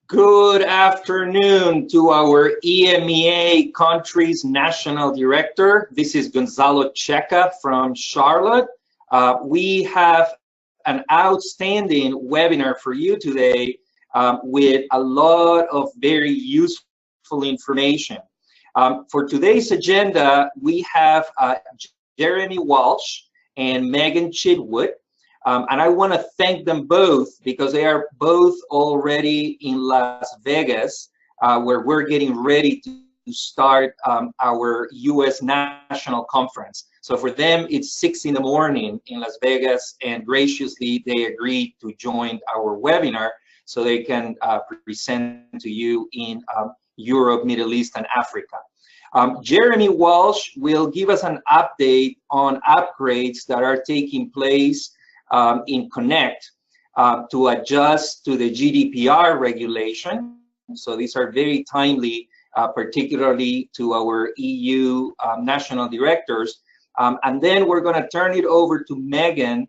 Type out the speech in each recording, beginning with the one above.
Good afternoon to our EMEA country's national director. This is Gonzalo Checa from Charlotte. We have an outstanding webinar for you today with a lot of very useful information. For today's agenda, we have Jeremy Walsh and Megan Chidwood. And I want to thank them both because they are both already in Las Vegas, where we're getting ready to start our U.S. National Conference. So for them, it's 6 in the morning in Las Vegas, and graciously they agreed to join our webinar so they can present to you in Europe, Middle East, and Africa. Jeremy Walsh will give us an update on upgrades that are taking place in Connect to adjust to the GDPR regulation. So these are very timely, particularly to our EU national directors. And then we're going to turn it over to Megan,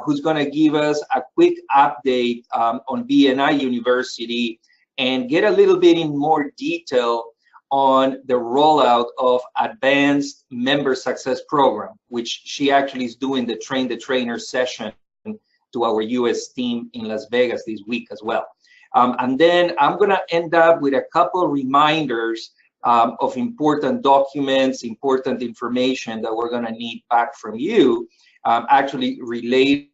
who's going to give us a quick update on BNI University and get a little bit in more detail on the rollout of Advanced Member Success Program, which she actually is doing the Train the Trainer session to our US team in Las Vegas this week as well. And then I'm gonna end up with a couple reminders of important documents, important information that we're gonna need back from you, actually related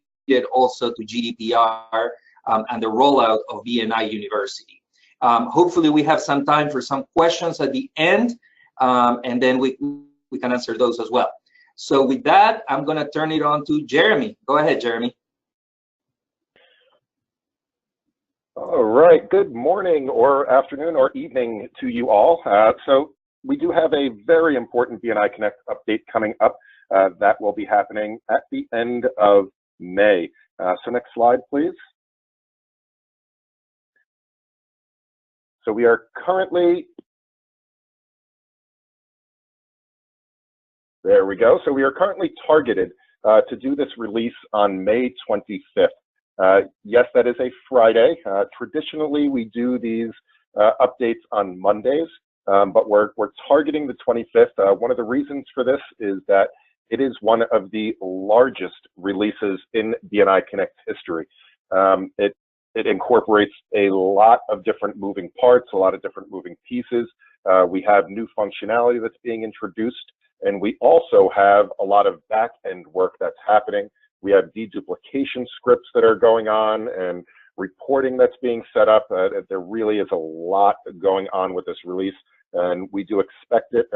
also to GDPR and the rollout of BNI University. Hopefully we have some time for some questions at the end, and then we can answer those as well. So with that, I'm gonna turn it on to Jeremy. Go ahead, Jeremy. All right, good morning or afternoon or evening to you all. So we do have a very important BNI Connect update coming up that will be happening at the end of May. So next slide, please. So we are currently, there we go. So we are currently targeted to do this release on May 25th. Yes, that is a Friday. Traditionally, we do these updates on Mondays, but we're targeting the 25th. One of the reasons for this is that it is one of the largest releases in BNI Connect history. It incorporates a lot of different moving parts, a lot of different moving pieces. We have new functionality that's being introduced, and we also have a lot of back-end work that's happening. We have deduplication scripts that are going on and reporting that's being set up. There really is a lot going on with this release, and we do expect it.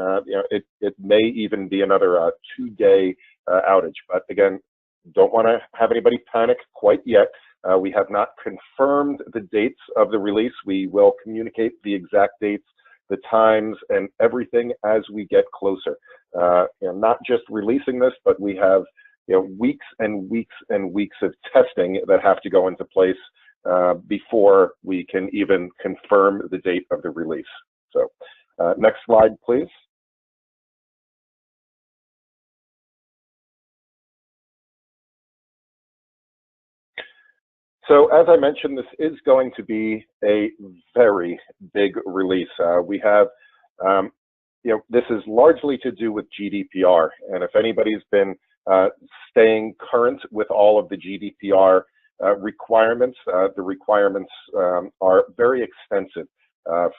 It may even be another 2-day outage. But again, don't want to have anybody panic quite yet. We have not confirmed the dates of the release. We will communicate the exact dates, the times, and everything as we get closer. Not just releasing this, but we have weeks and weeks and weeks of testing that have to go into place before we can even confirm the date of the release. So next slide, please. So as I mentioned, this is going to be a very big release. We have, this is largely to do with GDPR. And if anybody's been staying current with all of the GDPR requirements, the requirements are very extensive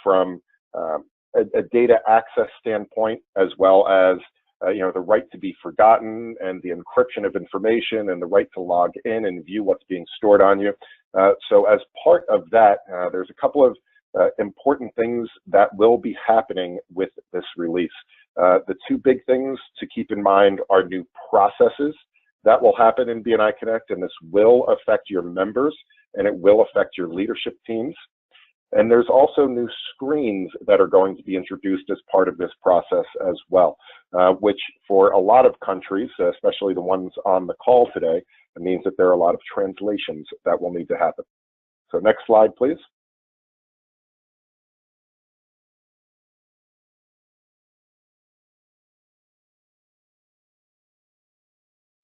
from a data access standpoint, as well as the right to be forgotten and the encryption of information and the right to log in and view what's being stored on you. So as part of that, there's a couple of important things that will be happening with this release. The two big things to keep in mind are new processes that will happen in BNI Connect, and this will affect your members and it will affect your leadership teams. And there's also new screens that are going to be introduced as part of this process as well, which for a lot of countries, especially the ones on the call today, it means that there are a lot of translations that will need to happen. So next slide, please.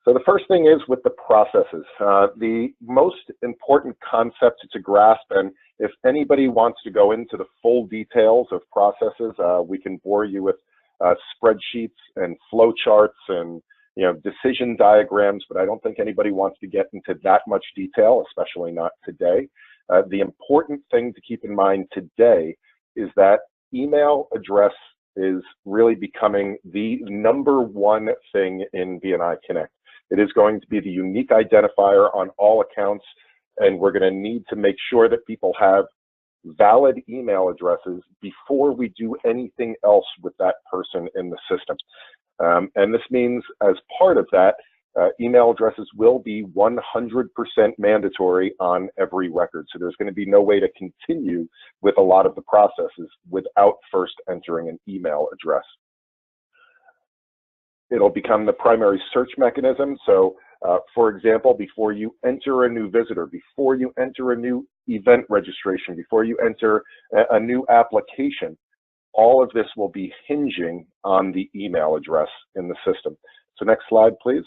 So the first thing is with the processes. The most important concept to grasp, and if anybody wants to go into the full details of processes, we can bore you with spreadsheets and flowcharts and decision diagrams, but I don't think anybody wants to get into that much detail, especially not today. The important thing to keep in mind today is that email address is really becoming the #1 thing in BNI Connect. It is going to be the unique identifier on all accounts, and we're going to need to make sure that people have valid email addresses before we do anything else with that person in the system. And this means as part of that, email addresses will be 100% mandatory on every record. So there's going to be no way to continue with a lot of the processes without first entering an email address. It'll become the primary search mechanism. So for example, before you enter a new visitor, before you enter a new event registration, before you enter a new application, all of this will be hinging on the email address in the system. So next slide, please.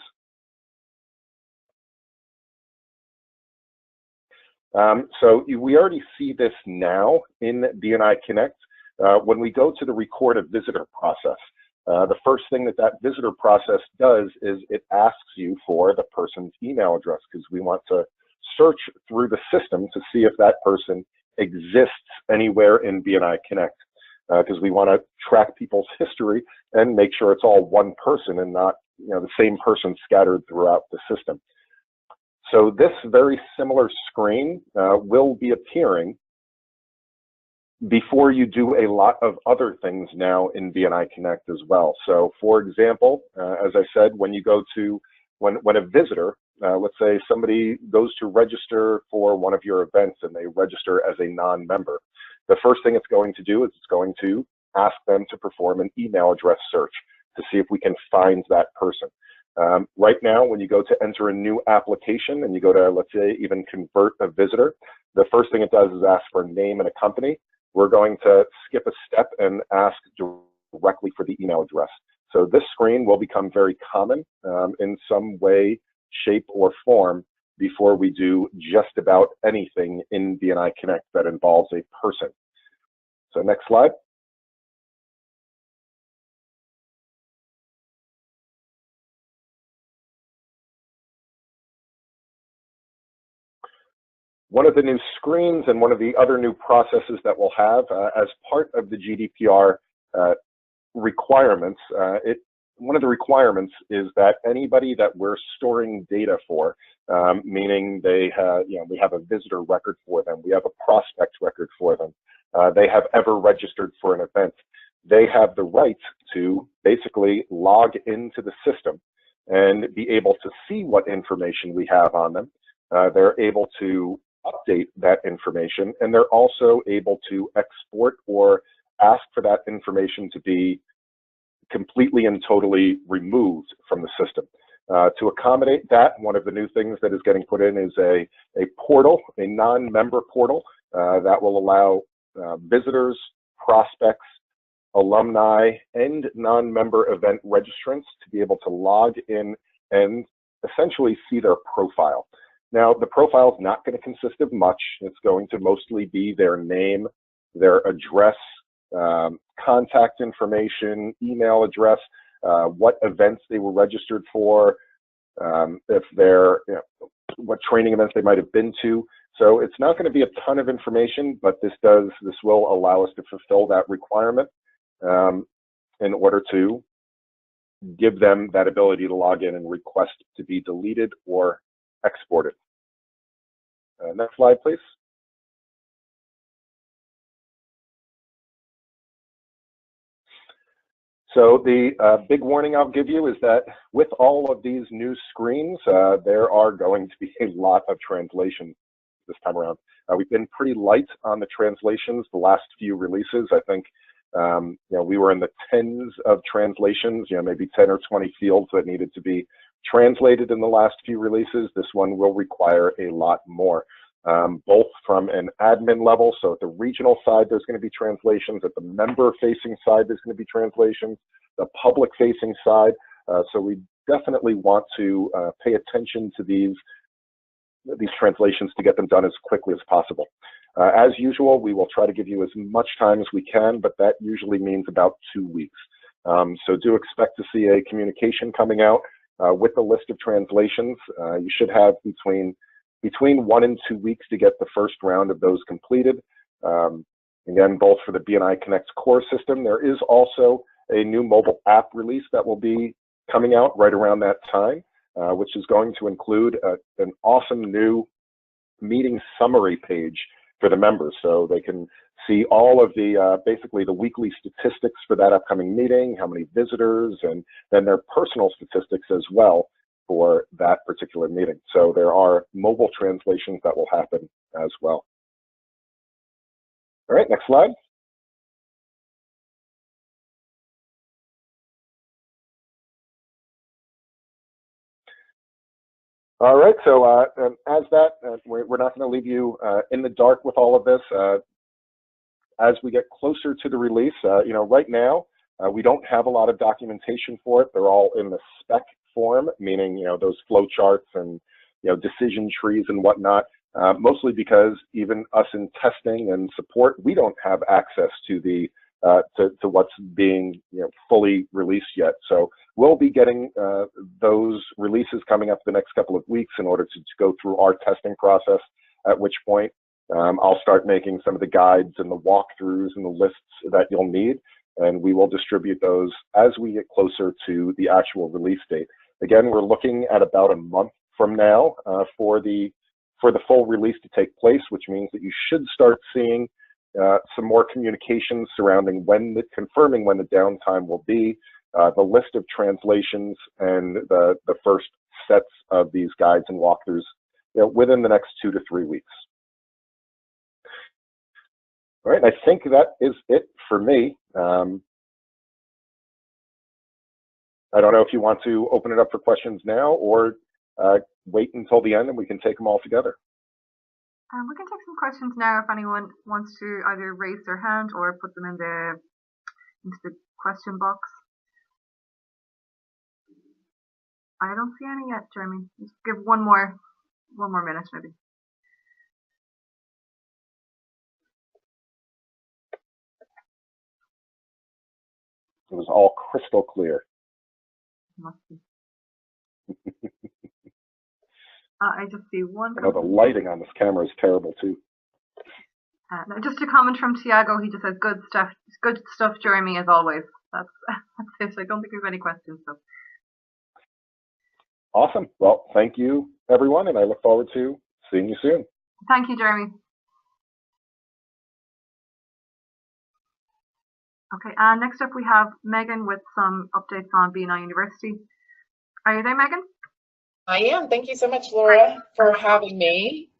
So we already see this now in BNI Connect. When we go to the record a visitor process, the first thing that visitor process does is it asks you for the person's email address, because we want to search through the system to see if that person exists anywhere in BNI Connect, because we want to track people's history and make sure it's all one person and not the same person scattered throughout the system. So this very similar screen will be appearing before you do a lot of other things now in BNI Connect as well. So for example, as I said, when you go to, when a visitor, let's say somebody goes to register for one of your events and they register as a non-member, the first thing it's going to do is it's going to ask them to perform an email address search to see if we can find that person. Right now, when you go to enter a new application and you go to, let's say, even convert a visitor, the first thing it does is ask for a name and a company. We're going to skip a step and ask directly for the email address. So this screen will become very common in some way, shape, or form before we do just about anything in BNI Connect that involves a person. So next slide. One of the new screens and one of the other new processes that we'll have as part of the GDPR requirements, one of the requirements is that anybody that we're storing data for, meaning they have, we have a visitor record for them, we have a prospect record for them, they have ever registered for an event, they have the right to basically log into the system and be able to see what information we have on them. They're able to update that information, and they're also able to export or ask for that information to be completely and totally removed from the system. To accommodate that, one of the new things that is getting put in is a portal, a non-member portal that will allow visitors, prospects, alumni, and non-member event registrants to be able to log in and essentially see their profile. Now, the profile is not going to consist of much. It's going to mostly be their name, their address, contact information, email address, what events they were registered for, if they're, what training events they might have been to. So it's not going to be a ton of information, but this will allow us to fulfill that requirement in order to give them that ability to log in and request to be deleted or exported. Next slide, please. So the big warning I'll give you is that with all of these new screens, there are going to be a lot of translation this time around. We've been pretty light on the translations the last few releases. I think we were in the tens of translations, maybe 10 or 20 fields that needed to be translated in the last few releases. This one will require a lot more, both from an admin level. So at the regional side, there's going to be translations. At the member-facing side, there's going to be translations. The public-facing side. So we definitely want to pay attention to these translations to get them done as quickly as possible. As usual, we will try to give you as much time as we can, but that usually means about 2 weeks. So do expect to see a communication coming out with the list of translations. You should have between 1 and 2 weeks to get the first round of those completed. Again, both for the BNI Connect core system. There is also a new mobile app release that will be coming out right around that time, which is going to include an awesome new meeting summary page for the members, so they can see all of the basically the weekly statistics for that upcoming meeting, how many visitors, and then their personal statistics as well for that particular meeting. So there are mobile translations that will happen as well. All right, next slide. All right, so as that, we're not going to leave you in the dark with all of this. As we get closer to the release, right now, we don't have a lot of documentation for it. They're all in the spec form, meaning, those flow charts and, decision trees and whatnot, mostly because even us in testing and support, we don't have access to the to what's being fully released yet. So we'll be getting those releases coming up the next couple of weeks in order to go through our testing process, at which point I'll start making some of the guides and the walkthroughs and the lists that you'll need, and we will distribute those as we get closer to the actual release date. Again, we're looking at about a month from now for the full release to take place, which means that you should start seeing some more communications surrounding confirming when the downtime will be, the list of translations, and the first sets of these guides and walkthroughs within the next 2 to 3 weeks. All right, I think that is it for me. I don't know if you want to open it up for questions now or wait until the end and we can take them all together. We can take some questions now if anyone wants to either raise their hand or put them into the question box. I don't see any yet, Jeremy. Just give one more minute maybe. It was all crystal clear. Must be. I just see one. I know the lighting on this camera is terrible too. Just a comment from Tiago. He just says, "Good stuff, Jeremy, as always." That's it. I don't think we have any questions. So. Awesome. Well, thank you, everyone, and I look forward to seeing you soon. Thank you, Jeremy. Okay, and next up we have Megan with some updates on BNI University. Are you there, Megan? I am. Thank you so much, Laura, for having me.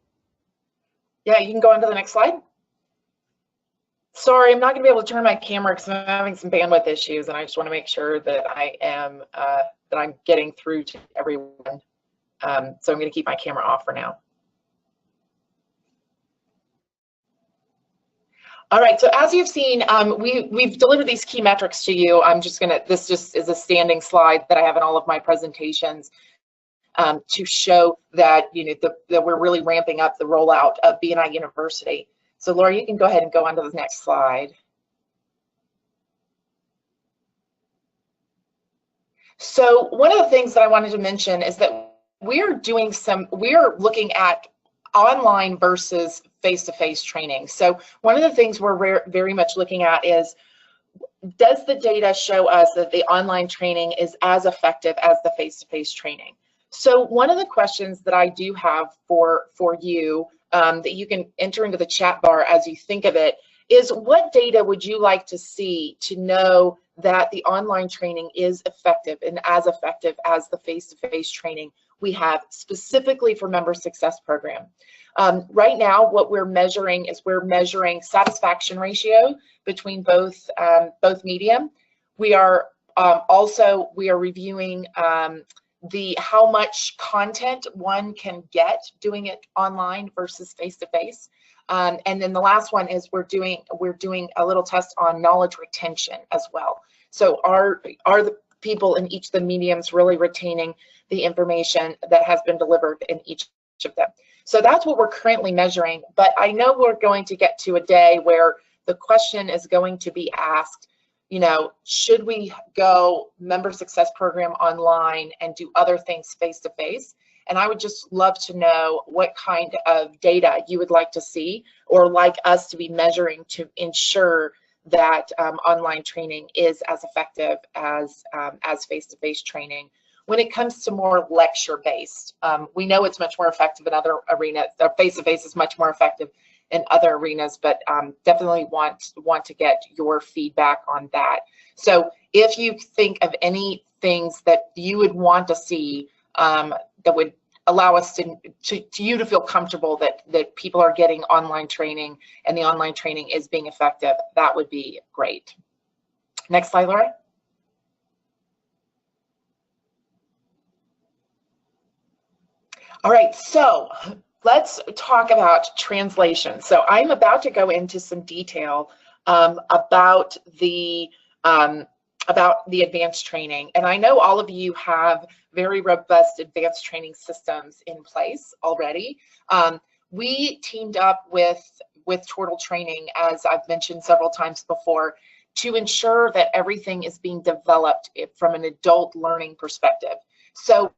Yeah, you can go on to the next slide. Sorry, I'm not going to be able to turn my camera because I'm having some bandwidth issues, and I just want to make sure that I am that I'm getting through to everyone. So I'm going to keep my camera off for now. All right, so as you've seen, we've delivered these key metrics to you. This just is a standing slide that I have in all of my presentations to show that that we're really ramping up the rollout of BNI University. So Laura, you can go ahead and go on to the next slide. So one of the things that I wanted to mention is that we're looking at online versus face-to-face training. So one of the things we're very much looking at is, does the data show us that the online training is as effective as the face-to-face training? So one of the questions that I do have for you that you can enter into the chat bar as you think of it is, what data would you like to see to know that the online training is effective and as effective as the face-to-face training we have specifically for Member Success Program? Right now, what we're measuring is satisfaction ratio between both medium. We are reviewing how much content one can get doing it online versus face-to-face. And then the last one is we're doing a little test on knowledge retention as well. So are the people in each of the mediums really retaining the information that has been delivered in each of them. So that's what we're currently measuring, but I know we're going to get to a day where the question is going to be asked, you know, should we go member success program online and do other things face-to-face? And I would just love to know what kind of data you would like to see or like us to be measuring to ensure that online training is as effective as face-to-face training. When it comes to more lecture-based, we know it's much more effective in other arenas. Face-to-face is much more effective in other arenas, but definitely want to get your feedback on that. So if you think of any things that you would want to see that would allow us to you to feel comfortable that people are getting online training and the online training is being effective, that would be great. Next slide, Laura. All right, so let's talk about translation. So I'm about to go into some detail about the advanced training. And I know all of you have very robust advanced training systems in place already. We teamed up with Turtle Training, as I've mentioned several times before, to ensure that everything is being developed from an adult learning perspective. So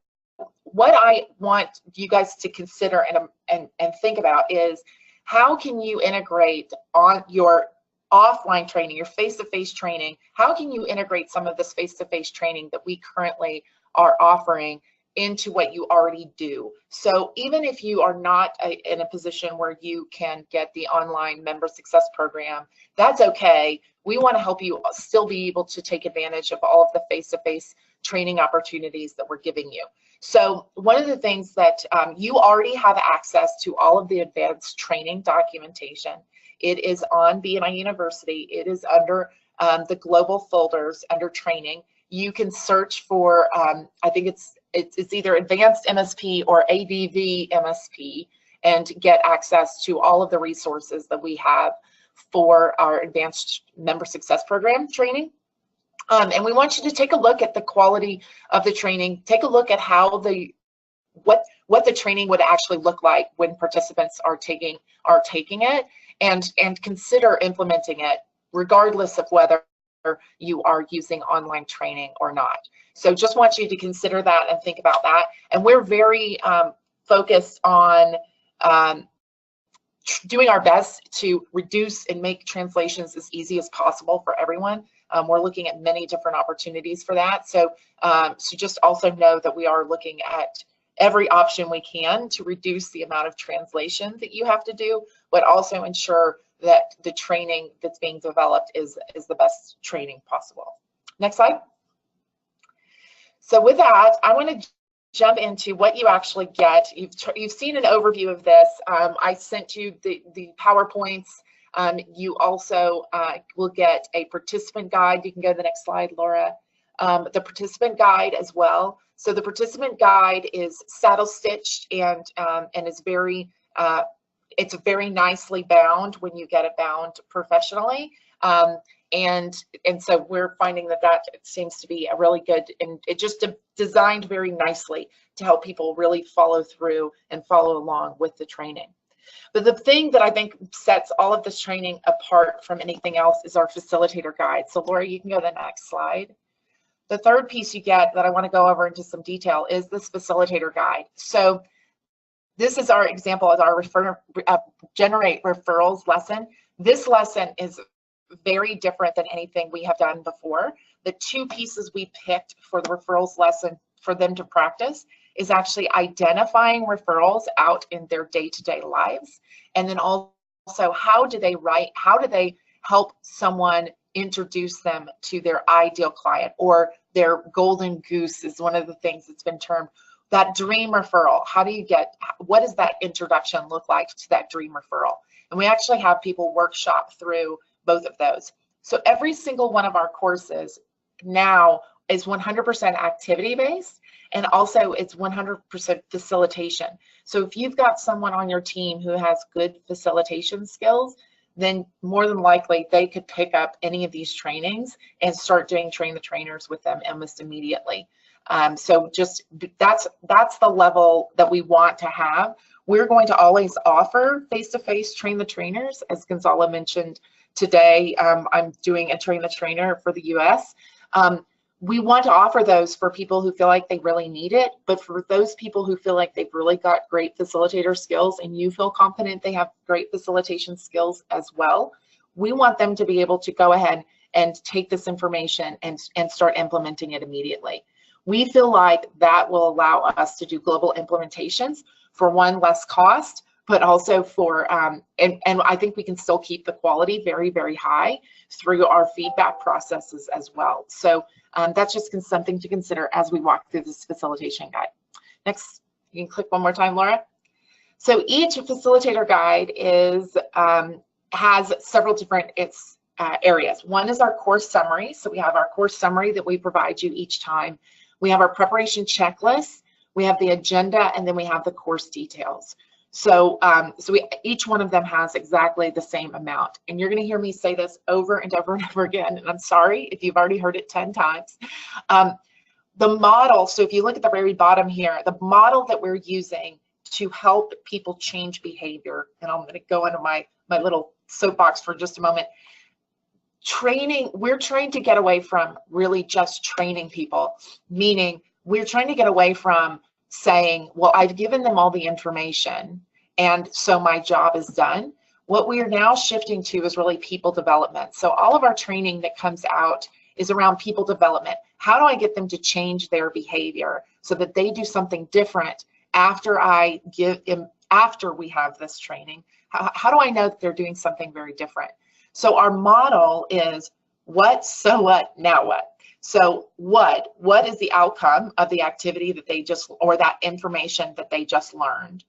what I want you guys to consider and think about is how can you integrate on your offline training, your face-to-face training, how can you integrate some of this face-to-face training that we currently are offering into what you already do? So even if you are not in a position where you can get the online member success program, that's okay. We want to help you still be able to take advantage of all of the face-to-face training opportunities that we're giving you. So one of the things that you already have access to all of the advanced training documentation. It is on BNI University. It is under the global folders under training. You can search for, I think it's either advanced MSP or ADV MSP and get access to all of the resources that we have for our advanced member success program training. And we want you to take a look at the quality of the training, take a look at how what the training would actually look like when participants are taking it, and consider implementing it regardless of whether you are using online training or not. So just want you to consider that and think about that. And we're very focused on doing our best to reduce and make translations as easy as possible for everyone. We're looking at many different opportunities for that. So, so just also know that we are looking at every option we can to reduce the amount of translation that you have to do, but also ensure that the training that's being developed is the best training possible. Next slide. So with that, I want to jump into what you actually get. You've seen an overview of this. I sent you the PowerPoints. You also will get a participant guide. You can go to the next slide, Laura. The participant guide as well. So the participant guide is saddle stitched and is very, it's very nicely bound when you get it bound professionally. And so we're finding that seems to be a really good, and it just designed very nicely to help people really follow through and follow along with the training. But the thing that I think sets all of this training apart from anything else is our facilitator guide. So Laura, you can go to the next slide. The third piece you get that I want to go over into some detail is this facilitator guide. So this is our example as our generate referrals lesson. This lesson is very different than anything we have done before. The two pieces we picked for the referrals lesson for them to practice is actually identifying referrals out in their day-to-day lives, and then also how do they help someone introduce them to their ideal client, or their golden goose is one of the things that's been termed. That dream referral, what does that introduction look like to that dream referral? And we actually have people workshop through both of those. So every single one of our courses now is 100% activity-based, and also it's 100% facilitation. So if you've got someone on your team who has good facilitation skills, then more than likely they could pick up any of these trainings and start doing train the trainers with them almost immediately. So just that's the level that we want to have. We're going to always offer face-to-face train the trainers. As Gonzalo mentioned today, I'm doing a train the trainer for the US. We want to offer those for people who feel like they really need it, but for those people who feel like they've really got great facilitator skills and you feel confident they have great facilitation skills as well, we want them to be able to go ahead and take this information and start implementing it immediately. We feel like that will allow us to do global implementations for one, less cost, but also for, and I think we can still keep the quality very, very high through our feedback processes as well. So that's just something to consider as we walk through this facilitation guide. Next, you can click one more time, Laura. So each facilitator guide is has several different areas. One is our course summary. So we have our course summary that we provide you each time. We have our preparation checklist, we have the agenda, and then we have the course details. So, each one of them has exactly the same amount. And you're going to hear me say this over and over and over again, and I'm sorry if you've already heard it 10 times. The model, so if you look at the very bottom here, the model that we're using to help people change behavior, and I'm going to go into my little soapbox for just a moment. Training, we're trying to get away from really just training people, meaning we're trying to get away from saying, well, I've given them all the information and so my job is done. What we are now shifting to is really people development. So all of our training that comes out is around people development. How do I get them to change their behavior so that they do something different after after we have this training? How do I know that they're doing something very different? So our model is what, so what, now what? So what is the outcome of the activity that they just, or that information that they just learned?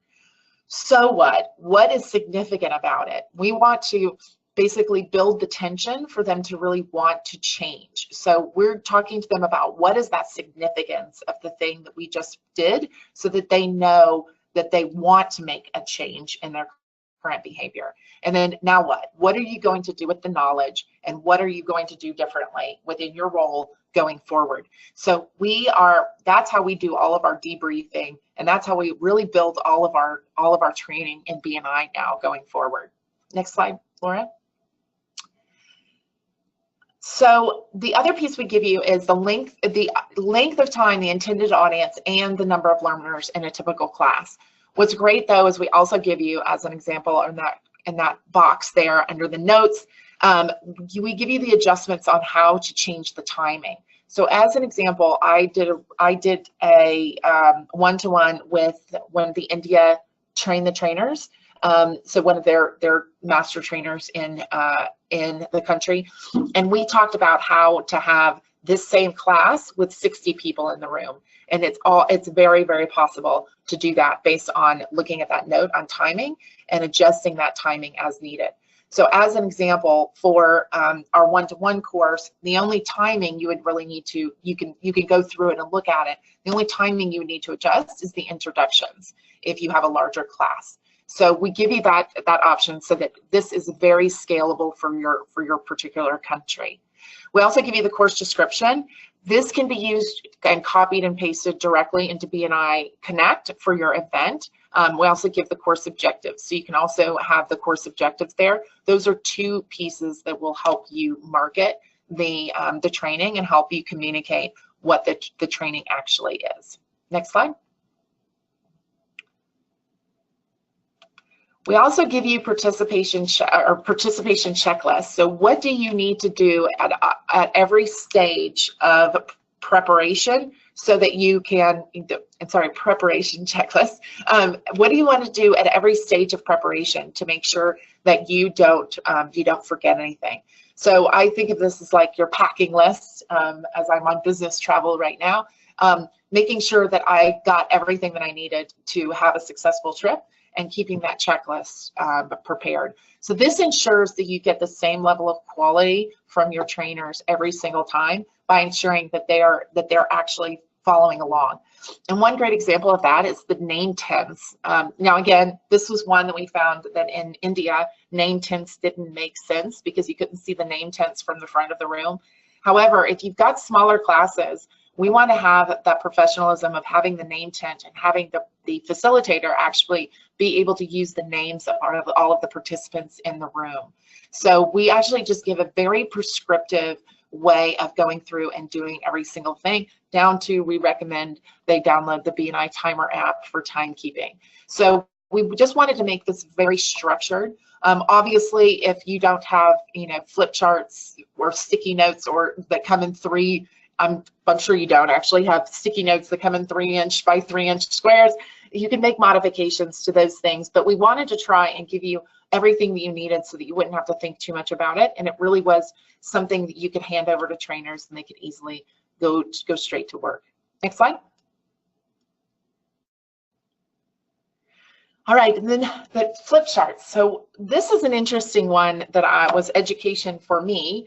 So what is significant about it? We want to basically build the tension for them to really want to change. So we're talking to them about what is that significance of the thing that we just did so that they know that they want to make a change in their current behavior. And then now what? What are you going to do with the knowledge and what are you going to do differently within your role going forward? So that's how we do all of our debriefing, and that's how we really build all of our training in BNI now going forward. Next slide, Laura. So the other piece we give you is the length of time, the intended audience, and the number of learners in a typical class. What's great though is we also give you, as an example, in that box there under the notes, we give you the adjustments on how to change the timing. So as an example, I did a one-to-one with one of the India Train the Trainers, so one of their master trainers in the country, and we talked about how to have this same class with 60 people in the room. And it's very, very possible to do that based on looking at that note on timing and adjusting that timing as needed. So as an example, for our one-to-one course, the only timing you would really need to, you can go through it and look at it. The only timing you would need to adjust is the introductions if you have a larger class. So we give you that option so that this is very scalable for your particular country. We also give you the course description. This can be used and copied and pasted directly into BNI Connect for your event. We also give the course objectives, so you can also have the course objectives there. Those are two pieces that will help you market the training and help you communicate what the training actually is. Next slide. We also give you participation checklists. So what do you need to do at every stage of preparation so that you can, preparation checklist. What do you want to do at every stage of preparation to make sure that you don't forget anything? So I think of this as like your packing list, as I'm on business travel right now, making sure that I got everything that I needed to have a successful trip, and keeping that checklist prepared. So this ensures that you get the same level of quality from your trainers every single time by ensuring that they're actually following along. And one great example of that is the name tents. Now, again, this was one that we found that in India, name tents didn't make sense because you couldn't see the name tents from the front of the room. However, if you've got smaller classes, we want to have that professionalism of having the name tent and having the facilitator actually be able to use the names of all of the participants in the room. So we actually just give a very prescriptive way of going through and doing every single thing, down to we recommend they download the BNI Timer app for timekeeping. So we just wanted to make this very structured. Obviously, if you don't have, flip charts or sticky notes or that come in three, I'm sure you don't actually have sticky notes that come in 3-inch by 3-inch squares. You can make modifications to those things, but we wanted to try and give you everything that you needed so that you wouldn't have to think too much about it. And it really was something that you could hand over to trainers and they could easily go straight to work. Next slide. All right, and then the flip charts. So this is an interesting one that was education for me.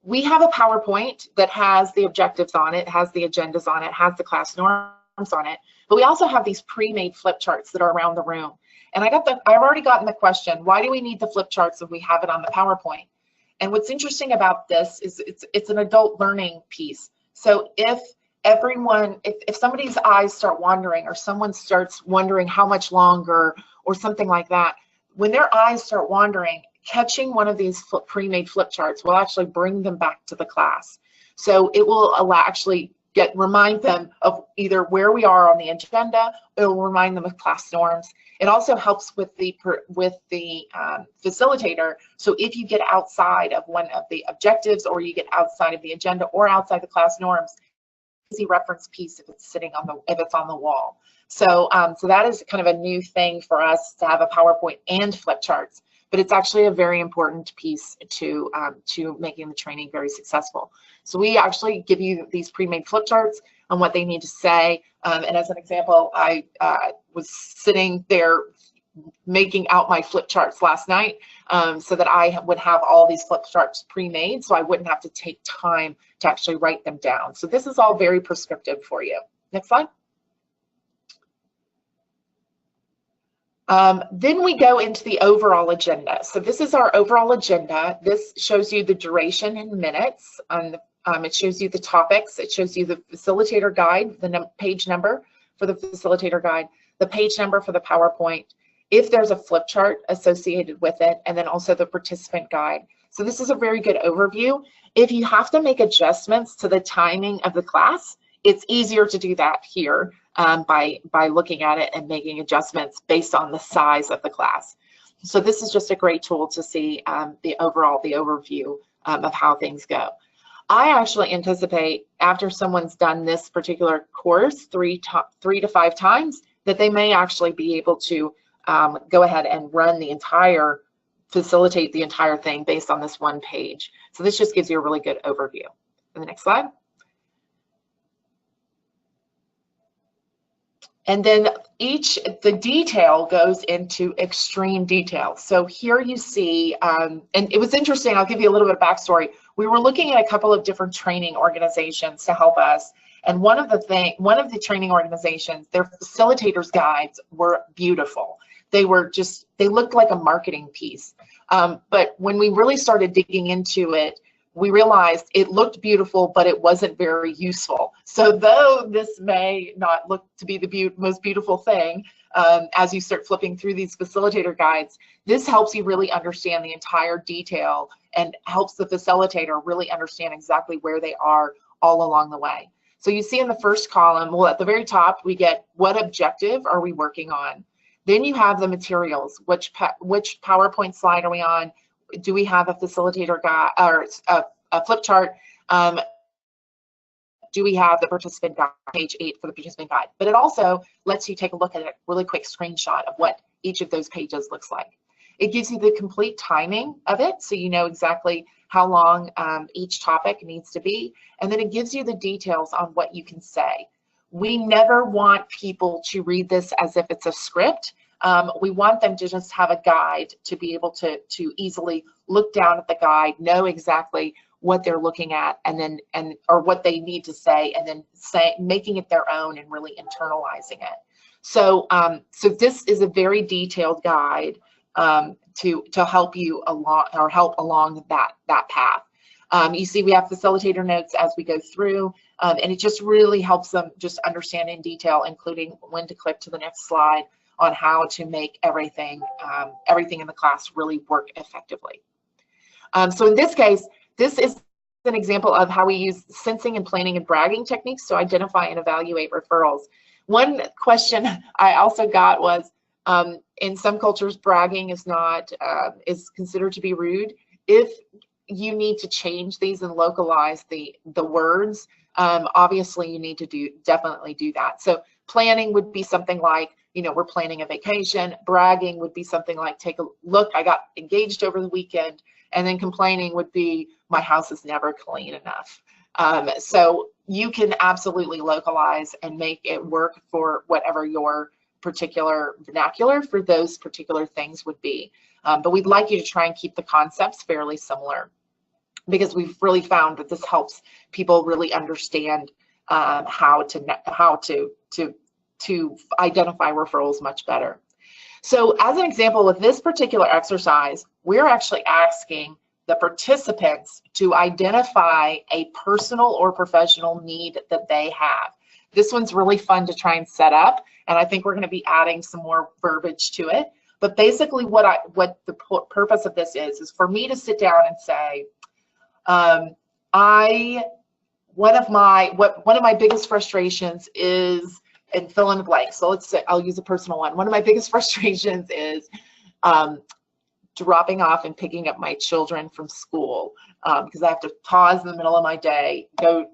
We have a PowerPoint that has the objectives on it, has the agendas on it, has the class norms on it, but we also have these pre-made flip charts that are around the room. And I've already gotten the question, why do we need the flip charts if we have it on the PowerPoint? And what's interesting about this is it's an adult learning piece. So if somebody's eyes start wandering or someone starts wondering how much longer or something like that, when their eyes start wandering, catching one of these pre-made flip charts will actually bring them back to the class. So it will remind them of either where we are on the agenda. It will remind them of class norms. It also helps with the facilitator. So if you get outside of one of the objectives, or you get outside of the agenda or outside the class norms, easy reference piece if it's on the wall. So so that is kind of a new thing for us to have a PowerPoint and flip charts. But it's actually a very important piece to making the training very successful. So we actually give you these pre-made flip charts on what they need to say. And as an example, I was sitting there making out my flip charts last night so that I would have all these flip charts pre-made, so I wouldn't have to take time to actually write them down. So this is all very prescriptive for you. Next slide. Then we go into the overall agenda. So this is our overall agenda. This shows you the duration in minutes. It shows you the topics. It shows you the facilitator guide, the page number for the facilitator guide, the page number for the PowerPoint, if there's a flip chart associated with it, and then also the participant guide. So this is a very good overview. If you have to make adjustments to the timing of the class, it's easier to do that here by looking at it and making adjustments based on the size of the class. So this is just a great tool to see the overview of how things go. I actually anticipate after someone's done this particular course 3 to 5 times that they may actually be able to go ahead and facilitate the entire thing based on this one page. So this just gives you a really good overview. And the next slide. And then the detail goes into extreme detail. So here you see, and it was interesting, I'll give you a little bit of backstory. We were looking at a couple of different training organizations to help us. And one of the training organizations, their facilitators guides were beautiful. They looked like a marketing piece. But when we really started digging into it, we realized it looked beautiful, but it wasn't very useful. So though this may not look to be the most beautiful thing, as you start flipping through these facilitator guides, this helps you really understand the entire detail and helps the facilitator really understand exactly where they are all along the way. So you see in the first column, well, at the very top, we get what objective are we working on? Then you have the materials, which PowerPoint slide are we on? Do we have a facilitator guide or a flip chart? Do we have the participant guide, page 8 for the participant guide? But it also lets you take a look at a really quick screenshot of what each of those pages looks like. It gives you the complete timing of it, so you know exactly how long each topic needs to be. And then it gives you the details on what you can say. We never want people to read this as if it's a script. We want them to just have a guide to be able to easily look down at the guide, know exactly what they're looking at, and or what they need to say, and then making it their own and really internalizing it. So so this is a very detailed guide to help you along, or help along that path. You see we have facilitator notes as we go through, and it just really helps them just understand in detail, including when to click to the next slide on how to make everything in the class really work effectively. So in this case, this is an example of how we use sensing and planning and bragging techniques to identify and evaluate referrals. One question I also got was, in some cultures, bragging is not is considered to be rude. If you need to change these and localize the words, obviously you need to definitely do that. So planning would be something like, you know, we're planning a vacation. Bragging would be something like, take a look, I got engaged over the weekend. And then complaining would be, my house is never clean enough. So you can absolutely localize and make it work for whatever your particular vernacular for those particular things would be. But we'd like you to try and keep the concepts fairly similar, because we've really found that this helps people really understand how to identify referrals much better. So as an example, with this particular exercise, we're actually asking the participants to identify a personal or professional need that they have. This one's really fun to try and set up, and I think we're going to be adding some more verbiage to it. But basically what the purpose of this is for me to sit down and say, one of my biggest frustrations is, and fill in the blank. So let's say, I'll use a personal one. One of my biggest frustrations is dropping off and picking up my children from school, because I have to pause in the middle of my day, go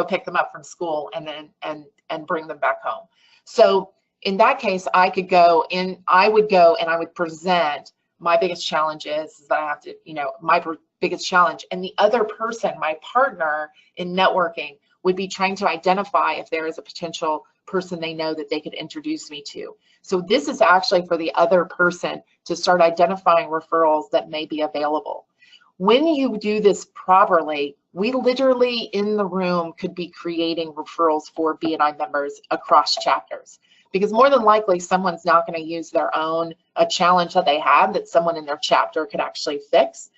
pick them up from school, and then bring them back home. So in that case, I would go and I would present my biggest challenge is that I have to, you know, my biggest challenge, and the other person, my partner in networking, would be trying to identify if there is a potential person they know that they could introduce me to. So this is actually for the other person to start identifying referrals that may be available. When you do this properly, we literally in the room could be creating referrals for BNI members across chapters, because more than likely someone's not going to use their own challenge that they have that someone in their chapter could actually fix,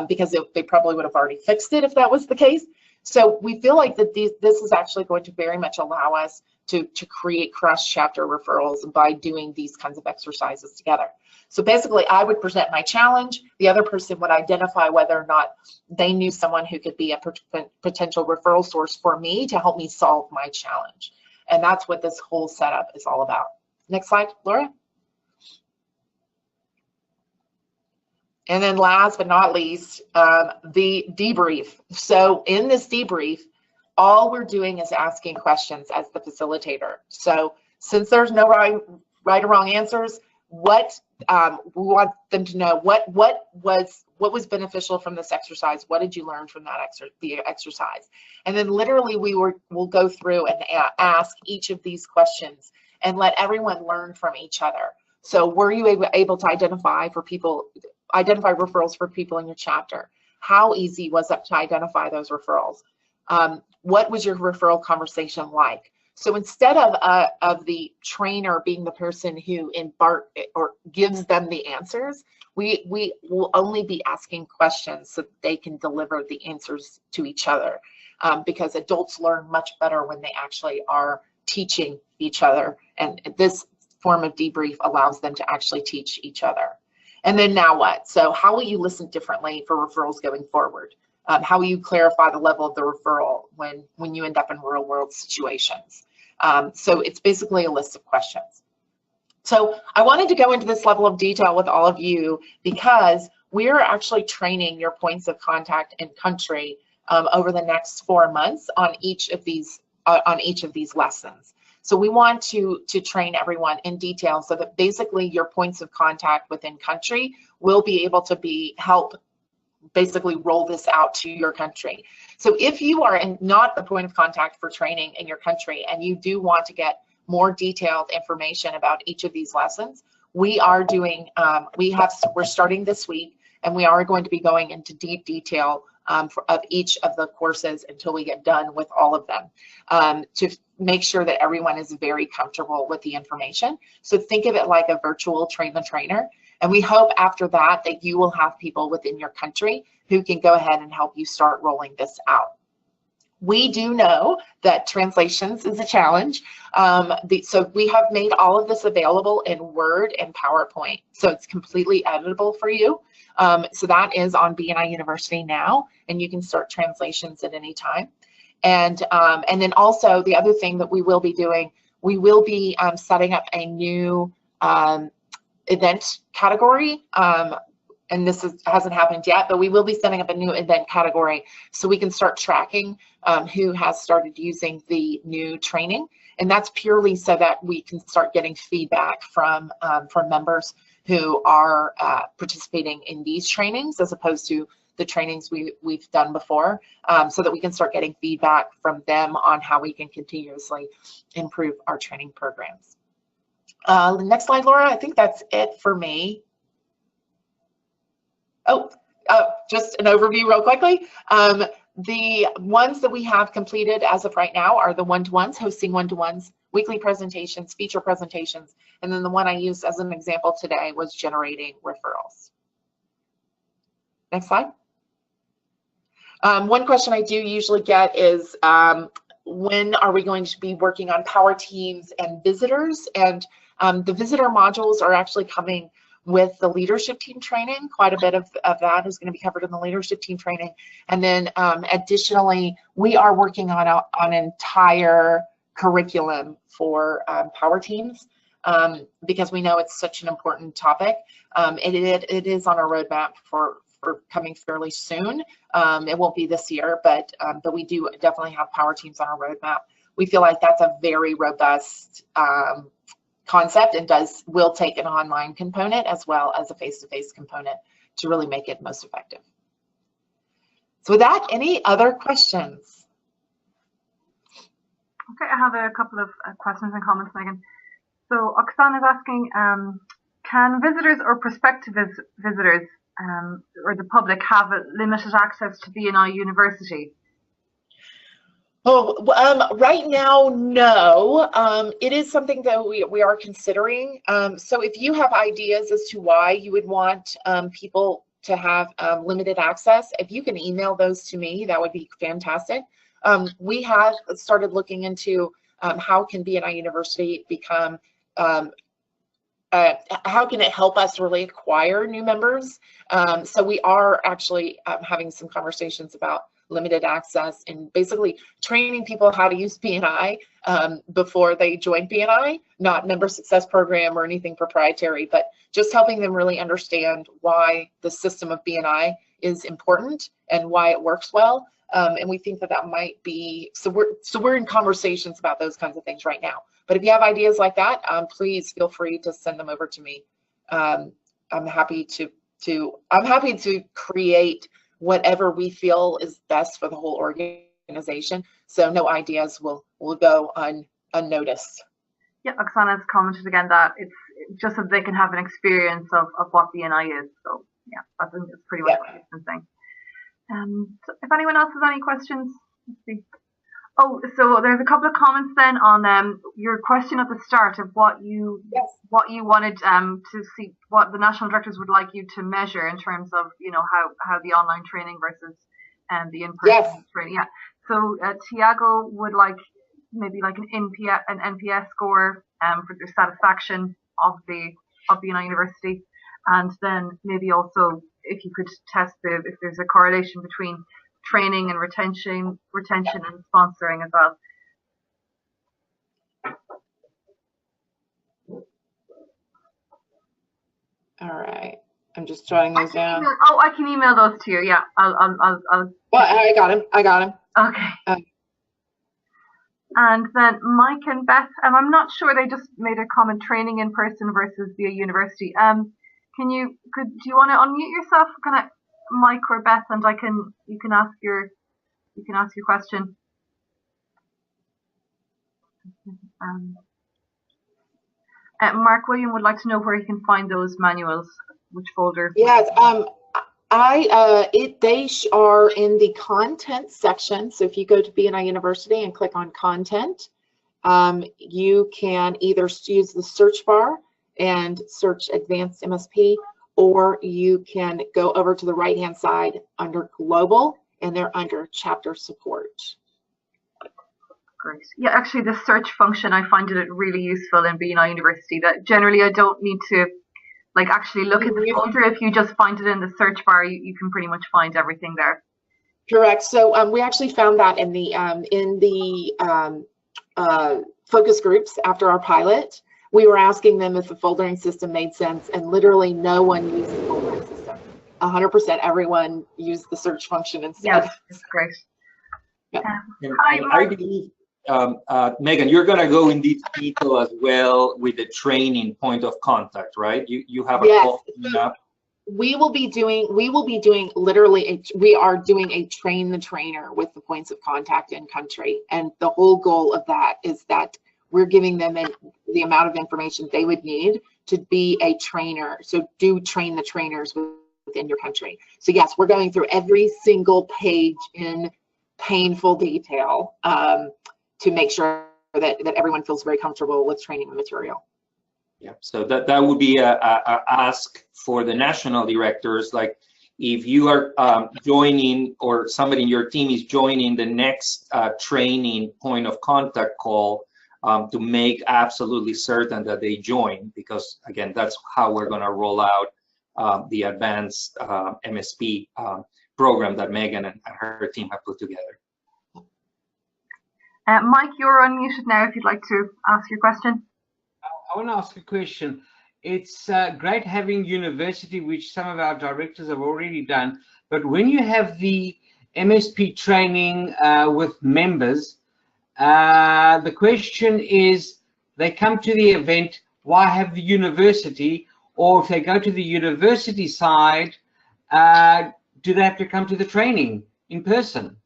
because they probably would have already fixed it if that was the case. So we feel like that this is actually going to very much allow us to create cross-chapter referrals by doing these kinds of exercises together. So basically, I would present my challenge. The other person would identify whether or not they knew someone who could be a potential referral source for me to help me solve my challenge. And that's what this whole setup is all about. Next slide, Laura. And then last but not least, the debrief. So in this debrief, all we're doing is asking questions as the facilitator. So since there's no right or wrong answers, we want them to know what was beneficial from this exercise. What did you learn from that exercise? And then literally we'll go through and ask each of these questions and let everyone learn from each other. So were you able to identify referrals for people in your chapter? How easy was it to identify those referrals? What was your referral conversation like? So instead of the trainer being the person who gives them the answers, we will only be asking questions so that they can deliver the answers to each other, because adults learn much better when they actually are teaching each other, and this form of debrief allows them to actually teach each other. And then now what? So how will you listen differently for referrals going forward? How will you clarify the level of the referral when you end up in real world situations? So it's basically a list of questions. So I wanted to go into this level of detail with all of you because we're actually training your points of contact in country over the next 4 months on each of these lessons. So we want to train everyone in detail so that basically your points of contact within country will be able to help basically roll this out to your country. So if you are not the point of contact for training in your country and you do want to get more detailed information about each of these lessons, we are doing, we're starting this week, and we are going to be going into deep detail of each of the courses until we get done with all of them, to make sure that everyone is very comfortable with the information. So think of it like a virtual train the trainer. And we hope after that that you will have people within your country who can go ahead and help you start rolling this out. We do know that translations is a challenge. So we have made all of this available in Word and PowerPoint. So it's completely editable for you. So that is on BNI University now, and you can start translations at any time. And then also the other thing that we will be doing, we will be setting up a new event category. And this hasn't happened yet, but we will be setting up a new event category so we can start tracking who has started using the new training. And that's purely so that we can start getting feedback from members who are participating in these trainings as opposed to the trainings we've done before, so that we can start getting feedback from them on how we can continuously improve our training programs. Next slide, Laura. I think that's it for me. Just an overview real quickly. The ones that we have completed as of right now are the one-to-ones, hosting one-to-ones, weekly presentations, feature presentations, and then the one I used as an example today was generating referrals. Next slide. One question I do usually get is, when are we going to be working on power teams and visitors? And the visitor modules are actually coming with the leadership team training. Quite a bit of that is going to be covered in the leadership team training. And then additionally, we are working on an entire curriculum for power teams, because we know it's such an important topic. It is on our roadmap for coming fairly soon. It won't be this year, but we do definitely have power teams on our roadmap. We feel like that's a very robust concept and will take an online component as well as a face-to-face component to really make it most effective. So with that, any other questions? Okay, I have a couple of questions and comments, Megan. So Oksana is asking, can visitors or prospective visitors or the public have limited access to BNI University? Right now, no. It is something that we are considering. So if you have ideas as to why you would want people to have limited access, if you can email those to me, that would be fantastic. We have started looking into how can BNI University become, how can it help us really acquire new members? So we are actually having some conversations about limited access and basically training people how to use BNI before they join BNI, not member success program or anything proprietary, but just helping them really understand why the system of BNI is important and why it works well. And we think that might be, so we're in conversations about those kinds of things right now. But if you have ideas like that, please feel free to send them over to me. I'm happy to create whatever we feel is best for the whole organization. So no ideas will go unnoticed. Yeah, Oksana's commented again that it's just so they can have an experience of what BNI is. So yeah, that's pretty much what he's been saying. So if anyone else has any questions, let's see. Oh, so there's a couple of comments then on your question at the start of what you wanted to see, what the national directors would like you to measure in terms of, you know, how the online training versus the in-person training. Yeah. So Tiago would like maybe like an NPS score for their satisfaction of BNI University, and then maybe also if you could test if there's a correlation between training and retention and sponsoring as well. All right, I'm just jotting those down. I can email those to you. Yeah, I'll. Well, I got him. Okay. And then Mike and Beth, I'm not sure, they just made a comment, training in person versus via university. Do you want to unmute yourself, kind of, Mike or Beth, and you can ask your question. Mark William would like to know where he can find those manuals, which folder. Yes, They are in the content section. So if you go to BNI University and click on content, you can either use the search bar and search advanced MSP, or you can go over to the right-hand side under global, and they're under chapter support. Great. Yeah, actually the search function, I find it really useful in BNI University, that generally I don't need to like actually look at the folder. If you just find it in the search bar, you can pretty much find everything there. Correct. So we actually found that in the focus groups after our pilot. We were asking them if the foldering system made sense, and literally no one used the foldering system. 100% everyone used the search function instead. Yes, it's great. Yeah. I believe, Megan, you're going to go in detail as well with the training point of contact, right? You have a call coming up. We will be doing literally we are doing a train the trainer with the points of contact in country, and the whole goal of that is that we're giving them the amount of information they would need to be a trainer. So do train the trainers within your country. So yes, we're going through every single page in painful detail to make sure that everyone feels very comfortable with training the material. Yeah, so that would be a ask for the national directors. Like if you are joining, or somebody in your team is joining the next training point of contact call, to make absolutely certain that they join, because again, that's how we're going to roll out the advanced MSP program that Megan and her team have put together. Mike, you're unmuted now if you'd like to ask your question. I want to ask a question. It's great having university, which some of our directors have already done, but when you have the MSP training with members, the question is, they come to the event, why have the university? Or if they go to the university side, do they have to come to the training in person?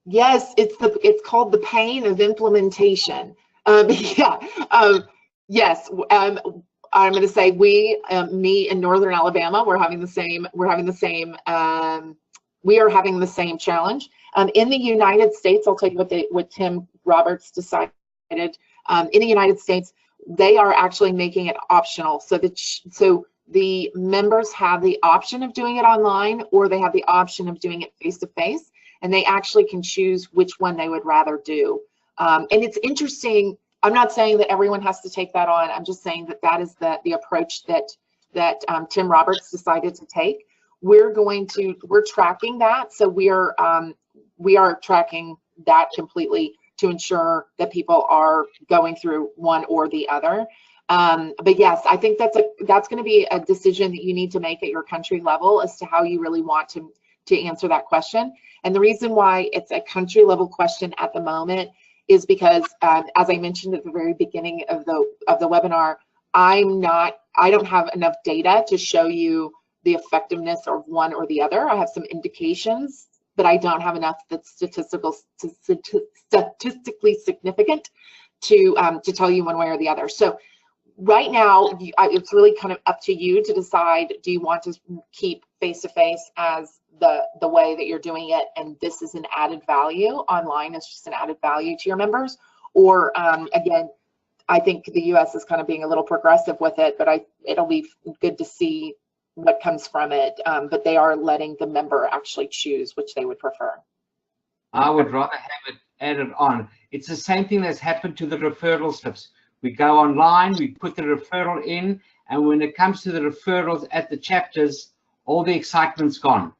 Yes, it's called the pain of implementation. Yes, I'm going to say me in Northern Alabama, we are having the same challenge. In the United States, I'll tell you what Tim Roberts decided. In the United States, they are actually making it optional, so the members have the option of doing it online, or they have the option of doing it face-to-face, and they actually can choose which one they would rather do. And it's interesting. I'm not saying that everyone has to take that on. I'm just saying that is the approach that Tim Roberts decided to take. We're tracking that, so we are tracking that completely to ensure that people are going through one or the other. But yes, I think that's going to be a decision that you need to make at your country level as to how you really want to answer that question. And the reason why it's a country level question at the moment is because, as I mentioned at the very beginning of the webinar, I don't have enough data to show you the effectiveness of one or the other. I have some indications, but I don't have enough that's statistically significant to tell you one way or the other. So right now, it's really kind of up to you to decide, do you want to keep face-to-face as the way that you're doing it, and this is an added value, online is just an added value to your members? Or again, I think the US is kind of being a little progressive with it, but it'll be good to see what comes from it. But they are letting the member actually choose which they would prefer. I would rather have it added on. It's the same thing that's happened to the referral slips. We go online, we put the referral in, and when it comes to the referrals at the chapters, all the excitement's gone.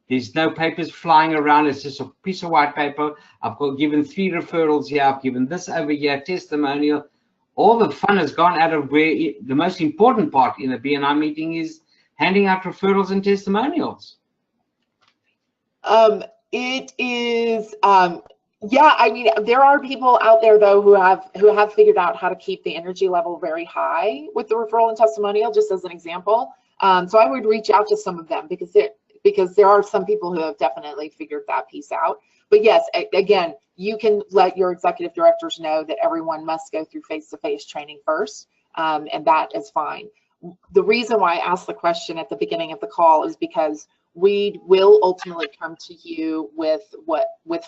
There's no papers flying around. It's just a piece of white paper. I've given 3 referrals here. I've given this over here, testimonial. All the fun has gone out of where the most important part in a BNI meeting is handing out referrals and testimonials. It is, yeah, I mean, there are people out there though who have figured out how to keep the energy level very high with the referral and testimonial, just as an example. So I would reach out to some of them because there are some people who have definitely figured that piece out. But yes, again, you can let your executive directors know that everyone must go through face-to-face training first, and that is fine. The reason why I asked the question at the beginning of the call is because we will ultimately come to you with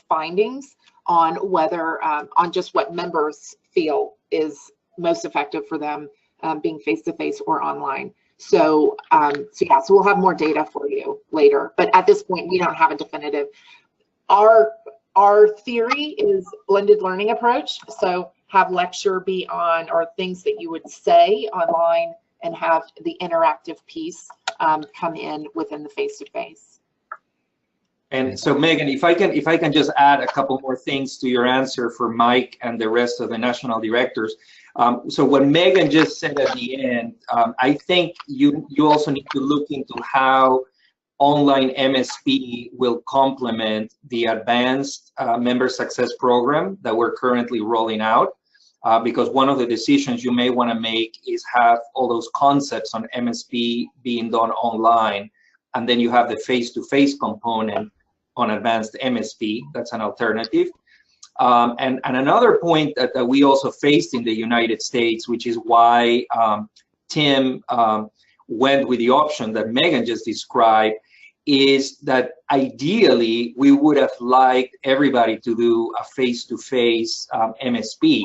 findings on whether on just what members feel is most effective for them, being face-to-face or online. So yeah, so we'll have more data for you later, but at this point we don't have a definitive. Our theory is blended learning approach, so have lecture be on, or things that you would say online, and have the interactive piece come in within the face-to-face. And so, Megan, if I can just add a couple more things to your answer for Mike and the rest of the national directors. So what Megan just said at the end, I think you also need to look into how online MSP will complement the advanced member success program that we're currently rolling out. Because one of the decisions you may want to make is have all those concepts on MSP being done online, and then you have the face-to-face component on advanced MSP. That's an alternative. And another point that we also faced in the United States, which is why Tim went with the option that Megan just described, is that ideally we would have liked everybody to do a face-to-face MSP.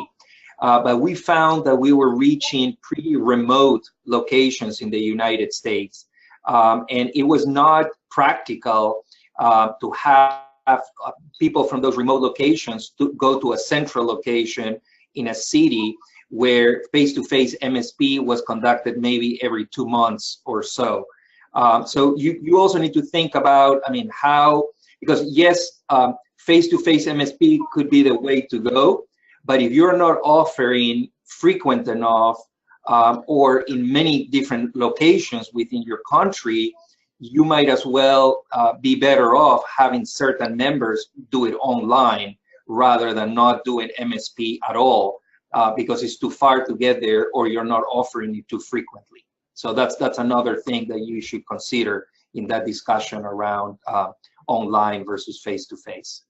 But we found that we were reaching pretty remote locations in the United States. And it was not practical to have people from those remote locations to go to a central location in a city where face-to-face MSP was conducted maybe every 2 months or so. So you also need to think about, I mean, how, because yes, face-to-face MSP could be the way to go, but if you're not offering frequent enough or in many different locations within your country, you might as well be better off having certain members do it online rather than not doing MSP at all because it's too far to get there or you're not offering it too frequently. So that's another thing that you should consider in that discussion around online versus face-to-face.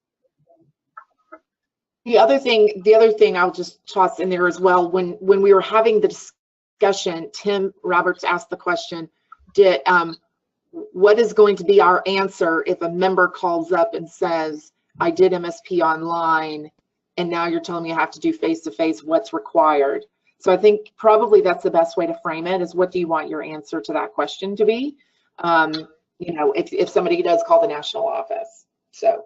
The other thing I'll just toss in there as well, when we were having the discussion, Tim Roberts asked the question, what is going to be our answer if a member calls up and says, I did MSP online and now you're telling me I have to do face-to-face, what's required? So I think probably that's the best way to frame it, is what do you want your answer to that question to be? You know, if somebody does call the national office. So.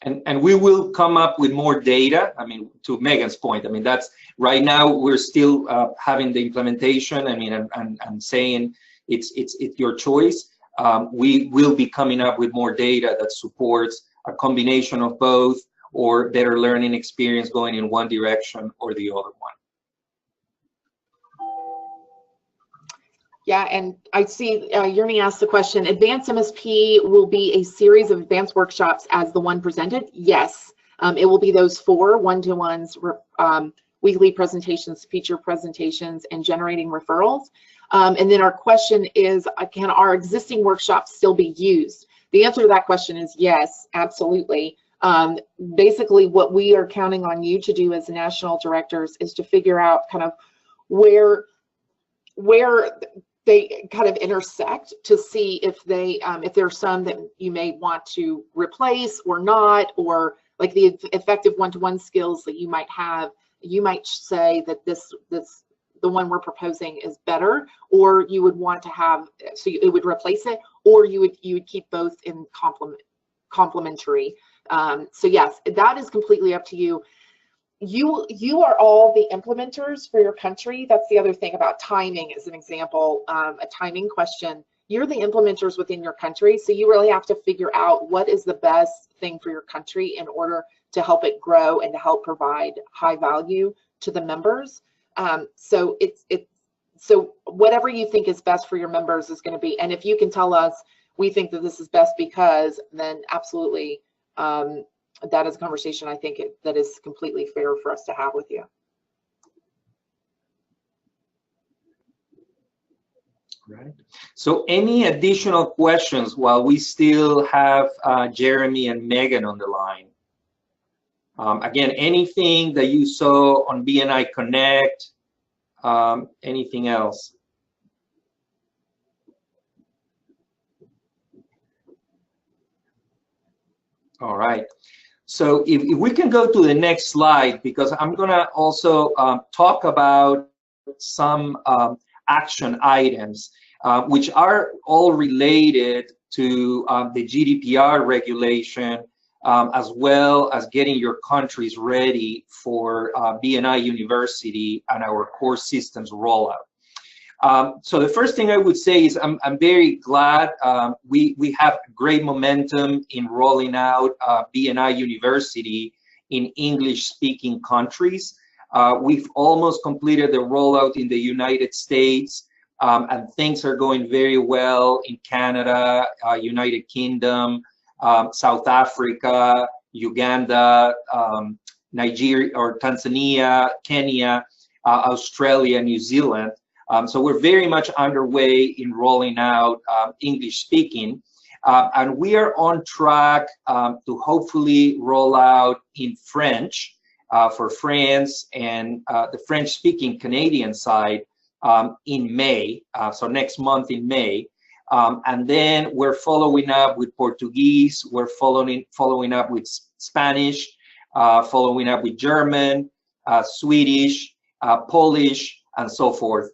And we will come up with more data. I mean, to Megan's point, I mean, that's right now we're still having the implementation. I mean, I'm saying it's your choice. We will be coming up with more data that supports a combination of both, or better learning experience going in one direction or the other one. Yeah, and I see Yerny asked the question, advanced MSP will be a series of advanced workshops as the one presented? Yes, it will be those 4 one-to-ones, weekly presentations, feature presentations, and generating referrals. And then our question is, can our existing workshops still be used? The answer to that question is yes, absolutely. Basically, what we are counting on you to do as national directors is to figure out kind of where they kind of intersect, to see if they if there's some that you may want to replace or not, or like the effective one-to-one skills that you might have. You might say that the one we're proposing is better, or you would want to have, so it would replace it, or you would keep both in complementary. So yes, that is completely up to you. You are all the implementers for your country. That's the other thing about timing, as an example, a timing question. You're the implementers within your country, so you really have to figure out what is the best thing for your country in order to help it grow and to help provide high value to the members. So so whatever you think is best for your members is going to be, and if you can tell us, we think that this is best because, then absolutely, that is a conversation I think that is completely fair for us to have with you. Right. So any additional questions while we still have Jeremy and Megan on the line? Again, anything that you saw on BNI Connect, anything else? All right. So if we can go to the next slide, because I'm going to also talk about some action items, which are all related to the GDPR regulation, as well as getting your countries ready for BNI University and our core systems rollout. So the first thing I would say is I'm very glad we have great momentum in rolling out BNI University in English-speaking countries. We've almost completed the rollout in the United States, and things are going very well in Canada, United Kingdom, South Africa, Uganda, Nigeria or Tanzania, Kenya, Australia, New Zealand. So we're very much underway in rolling out English speaking, and we are on track to hopefully roll out in French for France and the French speaking Canadian side in May, so next month in May. And then we're following up with Portuguese, we're following up with Spanish, following up with German, Swedish, Polish, and so forth.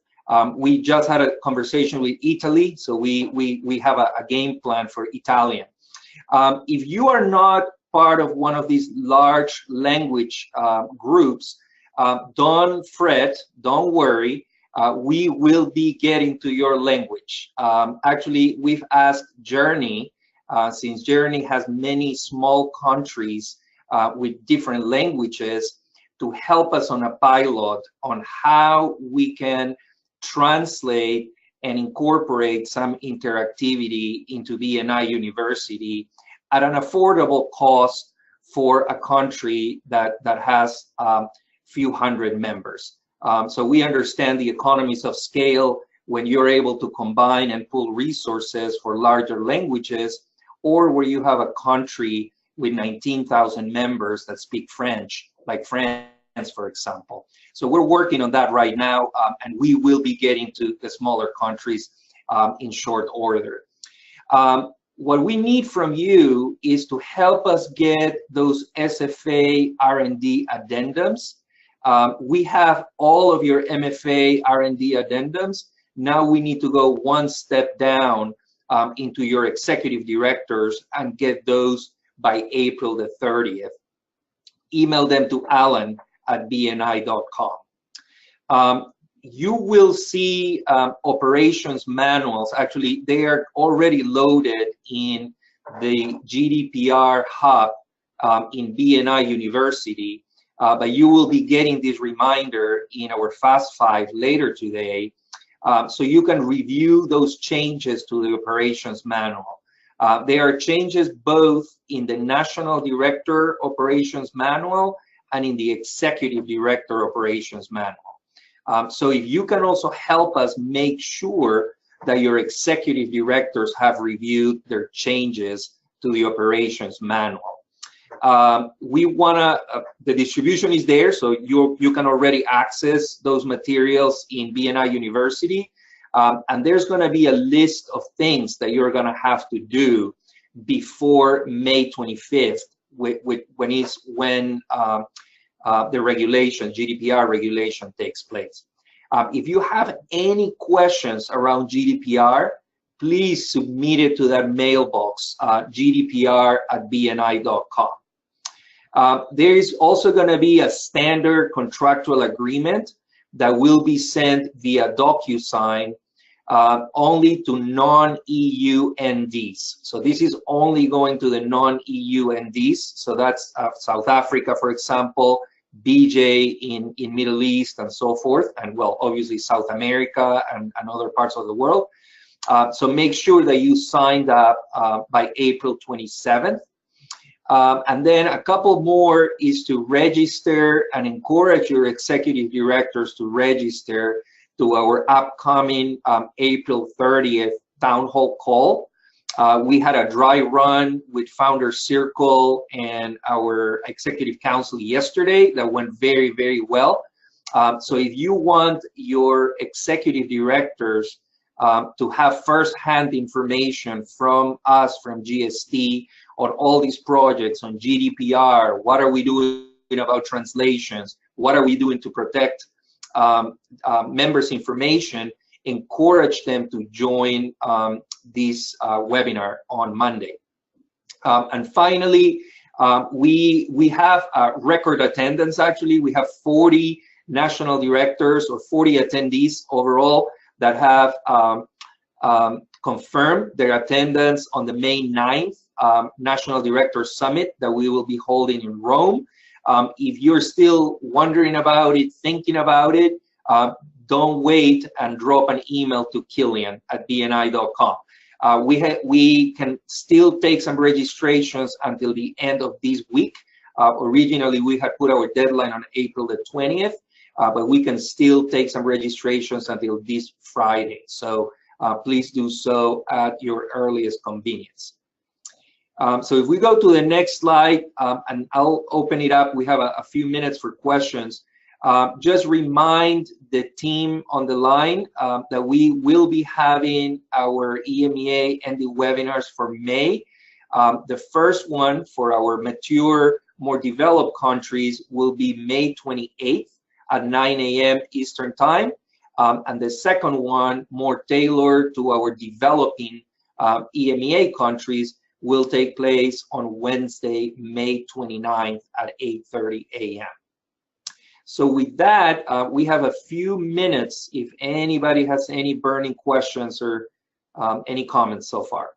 We just had a conversation with Italy, so we have a game plan for Italian. If you are not part of one of these large language groups, don't fret, don't worry. We will be getting to your language. Actually, we've asked Journey, since Journey has many small countries with different languages, to help us on a pilot on how we can translate and incorporate some interactivity into BNI University at an affordable cost for a country that has few hundred members. So we understand the economies of scale when you're able to combine and pool resources for larger languages, or where you have a country with 19,000 members that speak French, like France, for example. So we're working on that right now, and we will be getting to the smaller countries in short order. What we need from you is to help us get those SFA R&D addendums. We have all of your MFA R&D addendums. Now we need to go one step down into your executive directors and get those by April the 30th. Email them to alan@bni.com. You will see operations manuals. Actually, they are already loaded in the GDPR hub in BNI University, but you will be getting this reminder in our Fast 5 later today, so you can review those changes to the operations manual. There are changes both in the National Director Operations Manual and in the Executive Director Operations Manual. So if you can also help us make sure that your executive directors have reviewed their changes to the operations manual. We wanna, the distribution is there, so you can already access those materials in BNI University. And there's gonna be a list of things that you're gonna have to do before May 25th, when the regulation, GDPR regulation, takes place. If you have any questions around GDPR, please submit it to that mailbox, gdpr@bni.com. There is also going to be a standard contractual agreement that will be sent via DocuSign only to non-EU NDs. So this is only going to the non-EU NDs. So that's South Africa, for example, BJ in Middle East and so forth, and well, obviously South America and other parts of the world. So make sure that you signed up by April 27th. And then a couple more is to register and encourage your executive directors to register to our upcoming April 30th town hall call. We had a dry run with Founder Circle and our executive council yesterday that went very, very well. So if you want your executive directors to have first-hand information from us, from GST, on all these projects, on GDPR, what are we doing about translations, what are we doing to protect members' information, encourage them to join this webinar on Monday. And finally, we have record attendance. Actually, we have 40 national directors or 40 attendees overall that have confirmed their attendance on the May 9th National Director Summit that we will be holding in Rome. If you're still wondering about it, thinking about it, don't wait and drop an email to Killian@bni.com. We can still take some registrations until the end of this week. Originally, we had put our deadline on April the 20th, but we can still take some registrations until this Friday. So please do so at your earliest convenience. So if we go to the next slide, and I'll open it up, we have a few minutes for questions. Just remind the team on the line that we will be having our EMEA and the webinars for May. The first one for our mature, more developed countries will be May 28th at 9 a.m. Eastern Time. And the second one, more tailored to our developing EMEA countries, will take place on Wednesday, May 29th at 8:30 a.m. So with that, we have a few minutes if anybody has any burning questions or any comments so far.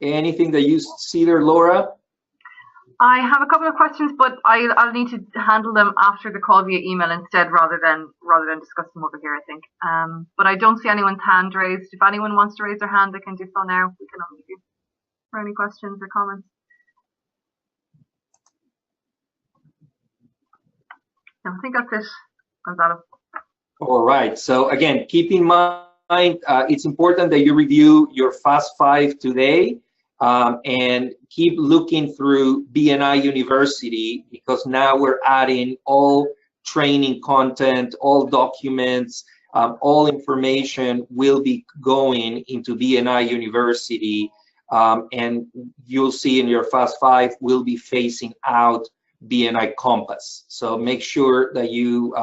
Anything that you see there, Laura? I have a couple of questions, but I'll need to handle them after the call via email instead, rather than discuss them over here, I think. But I don't see anyone's hand raised. If anyone wants to raise their hand, they can do so now. We can unmute you for any questions or comments. No, I think that's it, Gonzalo. All right. So again, keep in mind, it's important that you review your Fast 5 today. And keep looking through BNI University, because now we're adding all training content, all documents, all information will be going into BNI University, and you'll see in your Fast 5 we'll be phasing out BNI Compass. So make sure that you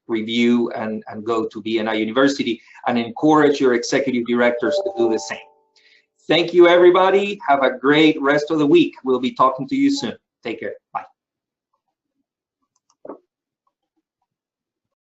review and go to BNI University, and encourage your executive directors to do the same. Thank you, everybody. Have a great rest of the week. We'll be talking to you soon. Take care. Bye.